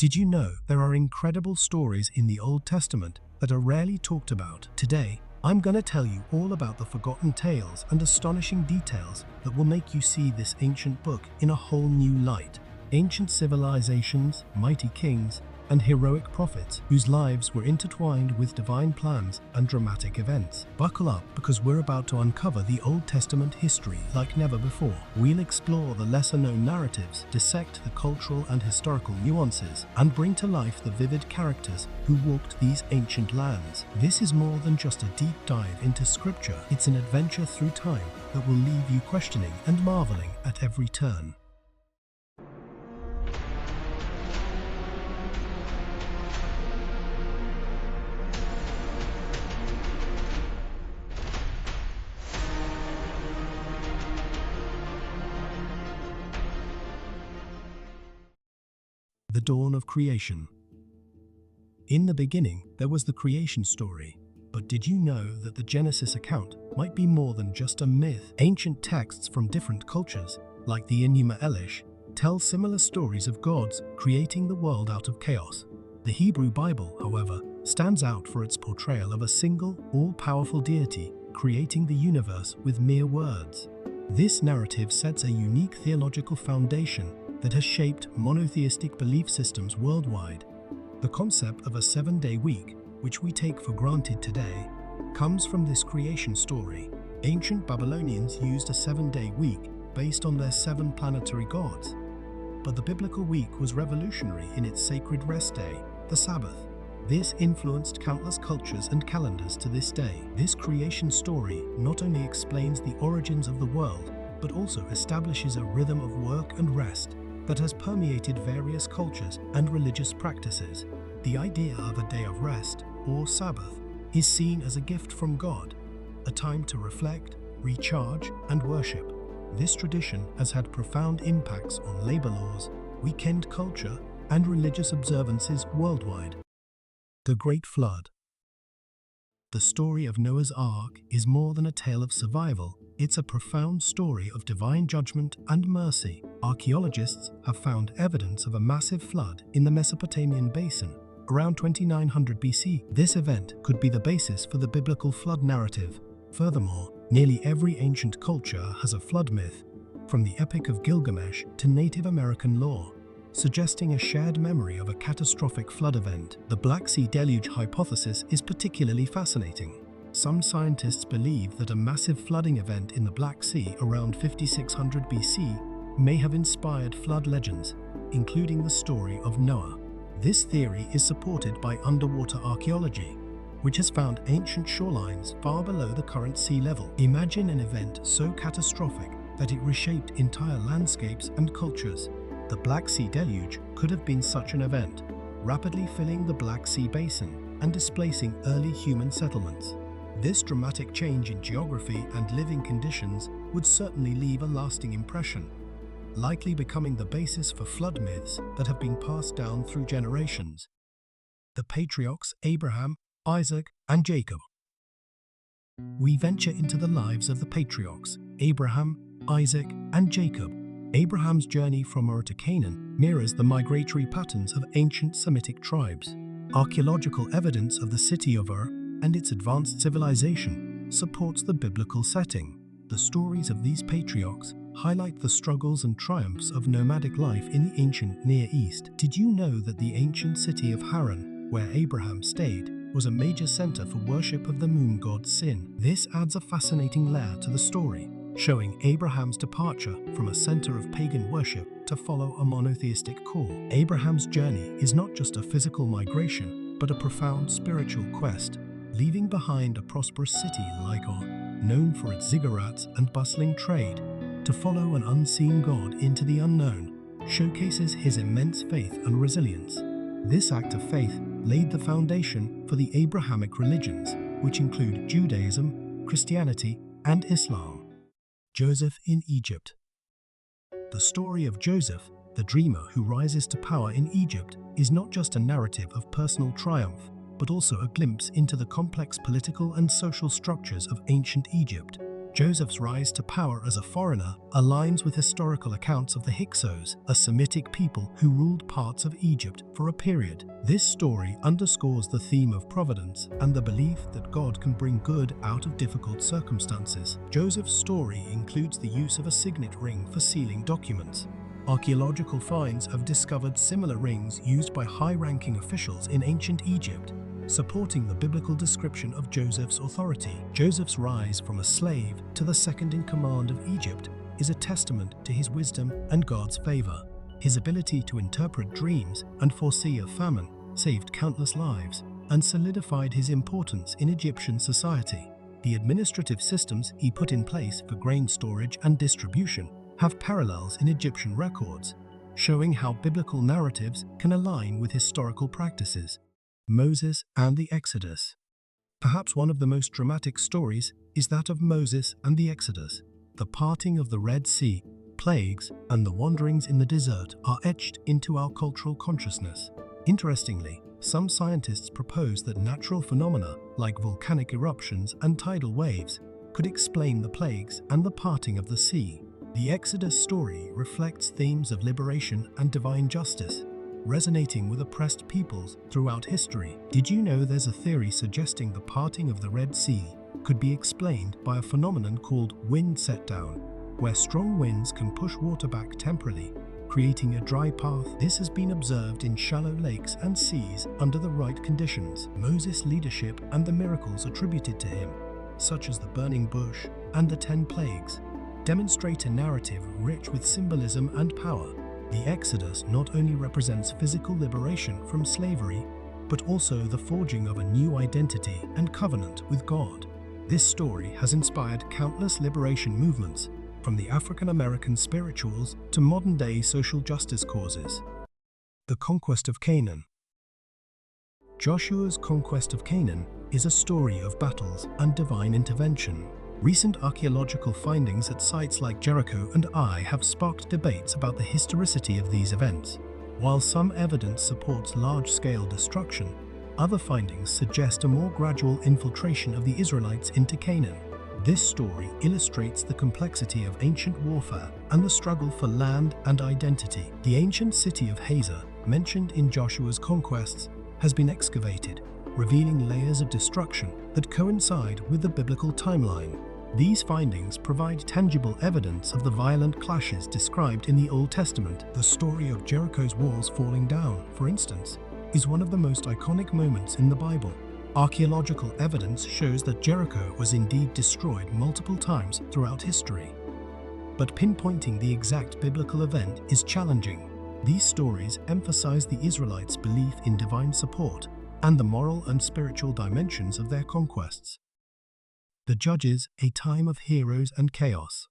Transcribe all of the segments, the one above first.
Did you know there are incredible stories in the Old Testament that are rarely talked about? Today, I'm going to tell you all about the forgotten tales and astonishing details that will make you see this ancient book in a whole new light. Ancient civilizations, mighty kings, and heroic prophets whose lives were intertwined with divine plans and dramatic events. Buckle up, because we're about to uncover the Old Testament history like never before. We'll explore the lesser-known narratives, dissect the cultural and historical nuances, and bring to life the vivid characters who walked these ancient lands. This is more than just a deep dive into scripture. It's an adventure through time that will leave you questioning and marveling at every turn. The dawn of creation. In the beginning, there was the creation story. But did you know that the Genesis account might be more than just a myth? Ancient texts from different cultures, like the Enuma Elish, tell similar stories of gods creating the world out of chaos. The Hebrew Bible, however, stands out for its portrayal of a single, all-powerful deity creating the universe with mere words. This narrative sets a unique theological foundation that has shaped monotheistic belief systems worldwide. The concept of a 7-day week, which we take for granted today, comes from this creation story. Ancient Babylonians used a 7-day week based on their 7 planetary gods. But the biblical week was revolutionary in its sacred rest day, the Sabbath. This influenced countless cultures and calendars to this day. This creation story not only explains the origins of the world, but also establishes a rhythm of work and rest that has permeated various cultures and religious practices. The idea of a day of rest, or Sabbath, is seen as a gift from God, a time to reflect, recharge, and worship. This tradition has had profound impacts on labor laws, weekend culture, and religious observances worldwide. The Great Flood. The story of Noah's Ark is more than a tale of survival. It's a profound story of divine judgment and mercy. Archaeologists have found evidence of a massive flood in the Mesopotamian basin around 2900 BC. This event could be the basis for the biblical flood narrative. Furthermore, nearly every ancient culture has a flood myth, from the Epic of Gilgamesh to Native American lore, suggesting a shared memory of a catastrophic flood event. The Black Sea Deluge hypothesis is particularly fascinating. Some scientists believe that a massive flooding event in the Black Sea around 5600 BC may have inspired flood legends, including the story of Noah. This theory is supported by underwater archaeology, which has found ancient shorelines far below the current sea level. Imagine an event so catastrophic that it reshaped entire landscapes and cultures. The Black Sea Deluge could have been such an event, rapidly filling the Black Sea basin and displacing early human settlements. This dramatic change in geography and living conditions would certainly leave a lasting impression, likely becoming the basis for flood myths that have been passed down through generations. The Patriarchs Abraham, Isaac, and Jacob. We venture into the lives of the patriarchs, Abraham, Isaac, and Jacob. Abraham's journey from Ur to Canaan mirrors the migratory patterns of ancient Semitic tribes. Archaeological evidence of the city of Ur and its advanced civilization supports the biblical setting. The stories of these patriarchs highlight the struggles and triumphs of nomadic life in the ancient Near East. Did you know that the ancient city of Haran, where Abraham stayed, was a major center for worship of the moon god Sin? This adds a fascinating layer to the story, showing Abraham's departure from a center of pagan worship to follow a monotheistic call. Abraham's journey is not just a physical migration, but a profound spiritual quest, leaving behind a prosperous city like Ur, known for its ziggurats and bustling trade. To follow an unseen God into the unknown showcases his immense faith and resilience. This act of faith laid the foundation for the Abrahamic religions, which include Judaism, Christianity, and Islam. Joseph in Egypt. The story of Joseph, the dreamer who rises to power in Egypt, is not just a narrative of personal triumph, but also a glimpse into the complex political and social structures of ancient Egypt. Joseph's rise to power as a foreigner aligns with historical accounts of the Hyksos, a Semitic people who ruled parts of Egypt for a period. This story underscores the theme of providence and the belief that God can bring good out of difficult circumstances. Joseph's story includes the use of a signet ring for sealing documents. Archaeological finds have discovered similar rings used by high-ranking officials in ancient Egypt, supporting the biblical description of Joseph's authority. Joseph's rise from a slave to the second in command of Egypt is a testament to his wisdom and God's favor. His ability to interpret dreams and foresee a famine saved countless lives and solidified his importance in Egyptian society. The administrative systems he put in place for grain storage and distribution have parallels in Egyptian records, showing how biblical narratives can align with historical practices. Moses and the Exodus. Perhaps one of the most dramatic stories is that of Moses and the Exodus. The parting of the Red Sea, plagues, and the wanderings in the desert are etched into our cultural consciousness. Interestingly, some scientists propose that natural phenomena like volcanic eruptions and tidal waves could explain the plagues and the parting of the sea. The Exodus story reflects themes of liberation and divine justice, resonating with oppressed peoples throughout history. Did you know there's a theory suggesting the parting of the Red Sea could be explained by a phenomenon called wind set-down, where strong winds can push water back temporarily, creating a dry path? This has been observed in shallow lakes and seas under the right conditions. Moses' leadership and the miracles attributed to him, such as the burning bush and the 10 plagues, demonstrate a narrative rich with symbolism and power. The Exodus not only represents physical liberation from slavery, but also the forging of a new identity and covenant with God. This story has inspired countless liberation movements, from the African American spirituals to modern-day social justice causes. The conquest of Canaan. Joshua's conquest of Canaan is a story of battles and divine intervention. Recent archaeological findings at sites like Jericho and Ai have sparked debates about the historicity of these events. While some evidence supports large-scale destruction, other findings suggest a more gradual infiltration of the Israelites into Canaan. This story illustrates the complexity of ancient warfare and the struggle for land and identity. The ancient city of Hazor, mentioned in Joshua's conquests, has been excavated, revealing layers of destruction that coincide with the biblical timeline. These findings provide tangible evidence of the violent clashes described in the Old Testament. The story of Jericho's walls falling down, for instance, is one of the most iconic moments in the Bible. Archaeological evidence shows that Jericho was indeed destroyed multiple times throughout history. But pinpointing the exact biblical event is challenging. These stories emphasize the Israelites' belief in divine support and the moral and spiritual dimensions of their conquests. The Judges, a time of heroes and chaos.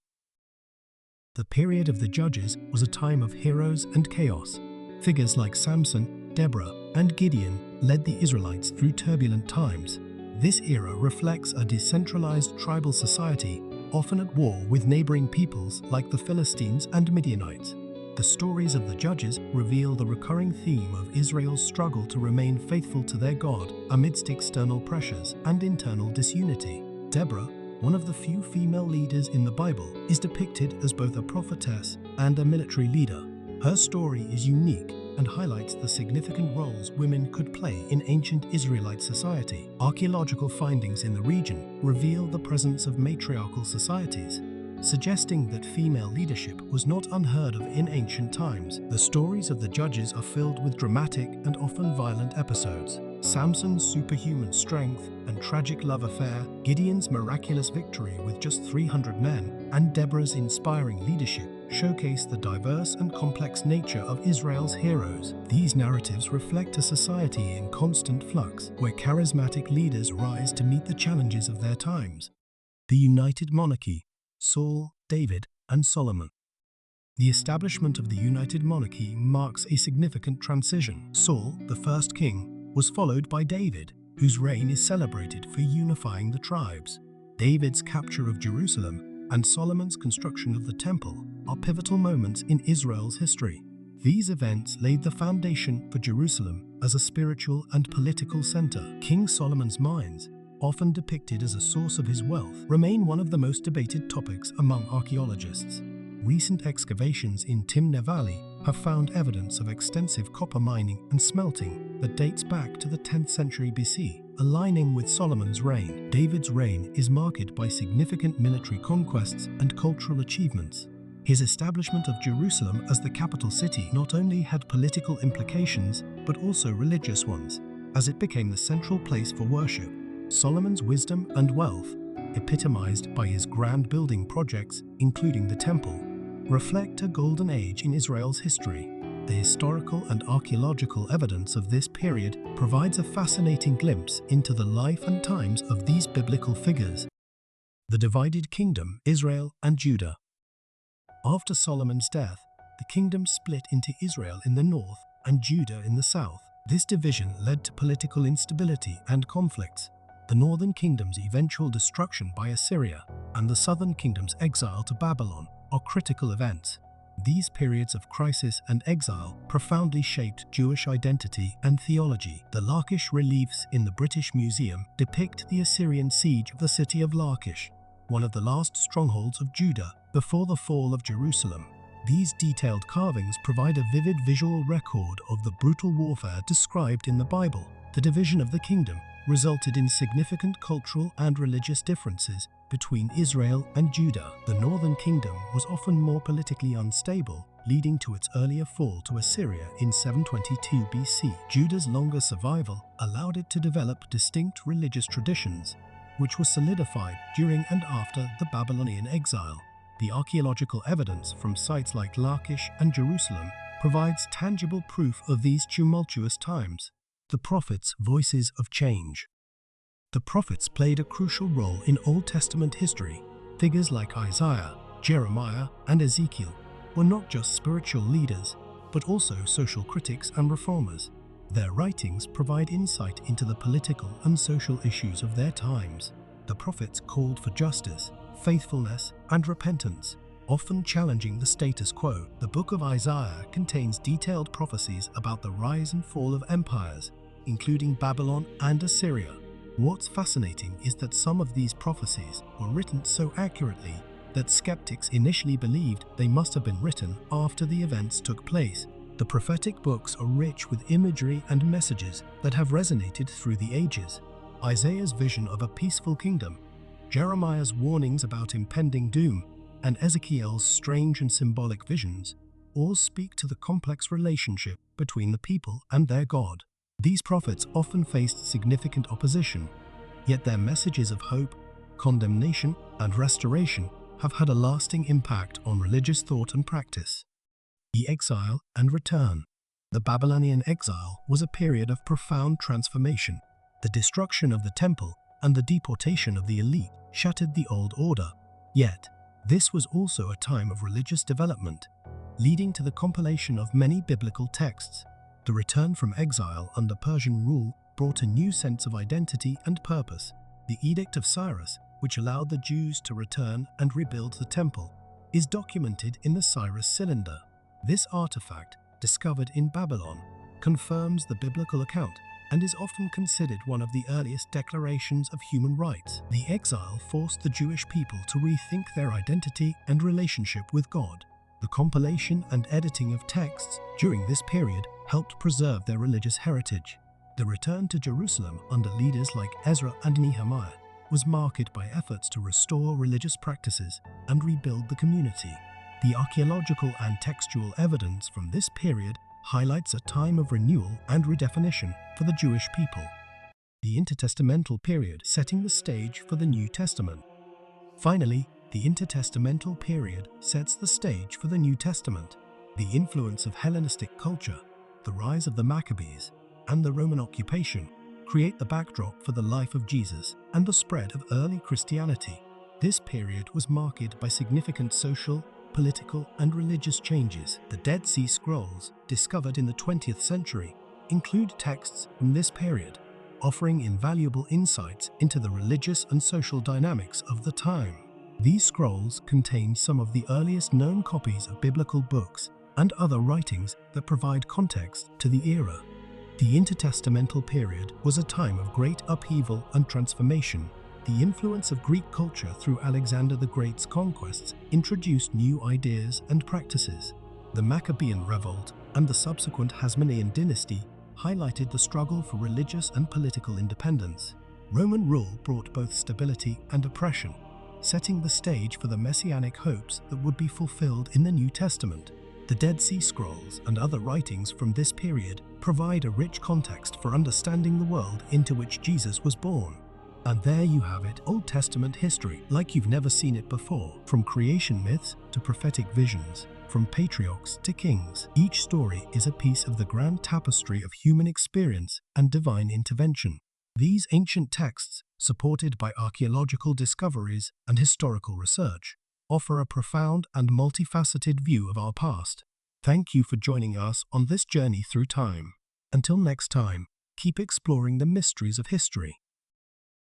The period of the Judges was a time of heroes and chaos. Figures like Samson, Deborah, and Gideon led the Israelites through turbulent times. This era reflects a decentralized tribal society, often at war with neighboring peoples like the Philistines and Midianites. The stories of the Judges reveal the recurring theme of Israel's struggle to remain faithful to their God amidst external pressures and internal disunity. Deborah, one of the few female leaders in the Bible, is depicted as both a prophetess and a military leader. Her story is unique and highlights the significant roles women could play in ancient Israelite society. Archaeological findings in the region reveal the presence of matriarchal societies, suggesting that female leadership was not unheard of in ancient times. The stories of the Judges are filled with dramatic and often violent episodes. Samson's superhuman strength and tragic love affair, Gideon's miraculous victory with just 300 men, and Deborah's inspiring leadership showcase the diverse and complex nature of Israel's heroes. These narratives reflect a society in constant flux, where charismatic leaders rise to meet the challenges of their times. The United Monarchy. Saul, David, and Solomon. The establishment of the United Monarchy marks a significant transition. Saul, the first king, was followed by David, whose reign is celebrated for unifying the tribes. David's capture of Jerusalem and Solomon's construction of the temple are pivotal moments in Israel's history. These events laid the foundation for Jerusalem as a spiritual and political center. King Solomon's mines, often depicted as a source of his wealth, remain one of the most debated topics among archaeologists. Recent excavations in Timneh Valley have found evidence of extensive copper mining and smelting that dates back to the 10th century BC, aligning with Solomon's reign. David's reign is marked by significant military conquests and cultural achievements. His establishment of Jerusalem as the capital city not only had political implications, but also religious ones, as it became the central place for worship. Solomon's wisdom and wealth, epitomized by his grand building projects, including the temple, reflect a golden age in Israel's history. The historical and archaeological evidence of this period provides a fascinating glimpse into the life and times of these biblical figures. The divided kingdom, Israel and Judah. After Solomon's death, the kingdom split into Israel in the north and Judah in the south. This division led to political instability and conflicts. The northern kingdom's eventual destruction by Assyria and the southern kingdom's exile to Babylon are critical events. These periods of crisis and exile profoundly shaped Jewish identity and theology. The Lachish reliefs in the British Museum depict the Assyrian siege of the city of Lachish, one of the last strongholds of Judah before the fall of Jerusalem. These detailed carvings provide a vivid visual record of the brutal warfare described in the Bible. The division of the kingdom resulted in significant cultural and religious differences between Israel and Judah. The northern kingdom was often more politically unstable, leading to its earlier fall to Assyria in 722 BC. Judah's longer survival allowed it to develop distinct religious traditions, which were solidified during and after the Babylonian exile. The archaeological evidence from sites like Lachish and Jerusalem provides tangible proof of these tumultuous times. The prophets' voices of change. The prophets played a crucial role in Old Testament history. Figures like Isaiah, Jeremiah, and Ezekiel were not just spiritual leaders, but also social critics and reformers. Their writings provide insight into the political and social issues of their times. The prophets called for justice, faithfulness, and repentance, often challenging the status quo. The book of Isaiah contains detailed prophecies about the rise and fall of empires, including Babylon and Assyria. What's fascinating is that some of these prophecies were written so accurately that skeptics initially believed they must have been written after the events took place. The prophetic books are rich with imagery and messages that have resonated through the ages. Isaiah's vision of a peaceful kingdom, Jeremiah's warnings about impending doom, and Ezekiel's strange and symbolic visions all speak to the complex relationship between the people and their God. These prophets often faced significant opposition, yet their messages of hope, condemnation, and restoration have had a lasting impact on religious thought and practice. The Exile and Return. The Babylonian exile was a period of profound transformation. The destruction of the temple and the deportation of the elite shattered the old order. Yet, this was also a time of religious development, leading to the compilation of many biblical texts. The return from exile under Persian rule brought a new sense of identity and purpose. The Edict of Cyrus, which allowed the Jews to return and rebuild the temple, is documented in the Cyrus Cylinder. This artifact, discovered in Babylon, confirms the biblical account and is often considered one of the earliest declarations of human rights. The exile forced the Jewish people to rethink their identity and relationship with God. The compilation and editing of texts during this period helped preserve their religious heritage. The return to Jerusalem under leaders like Ezra and Nehemiah was marked by efforts to restore religious practices and rebuild the community. The archaeological and textual evidence from this period highlights a time of renewal and redefinition for the Jewish people. The intertestamental period, setting the stage for the New Testament. Finally, the intertestamental period sets the stage for the New Testament. The influence of Hellenistic culture, the rise of the Maccabees, and the Roman occupation create the backdrop for the life of Jesus and the spread of early Christianity. This period was marked by significant social, political, and religious changes. The Dead Sea Scrolls, discovered in the 20th century, include texts from this period, offering invaluable insights into the religious and social dynamics of the time. These scrolls contain some of the earliest known copies of biblical books and other writings that provide context to the era. The intertestamental period was a time of great upheaval and transformation. The influence of Greek culture through Alexander the Great's conquests introduced new ideas and practices. The Maccabean revolt and the subsequent Hasmonean dynasty highlighted the struggle for religious and political independence. Roman rule brought both stability and oppression, setting the stage for the messianic hopes that would be fulfilled in the New Testament. The Dead Sea Scrolls and other writings from this period provide a rich context for understanding the world into which Jesus was born. And there you have it, Old Testament history like you've never seen it before. From creation myths to prophetic visions, from patriarchs to kings, each story is a piece of the grand tapestry of human experience and divine intervention. These ancient texts, supported by archaeological discoveries and historical research, offer a profound and multifaceted view of our past. Thank you for joining us on this journey through time. Until next time, keep exploring the mysteries of history.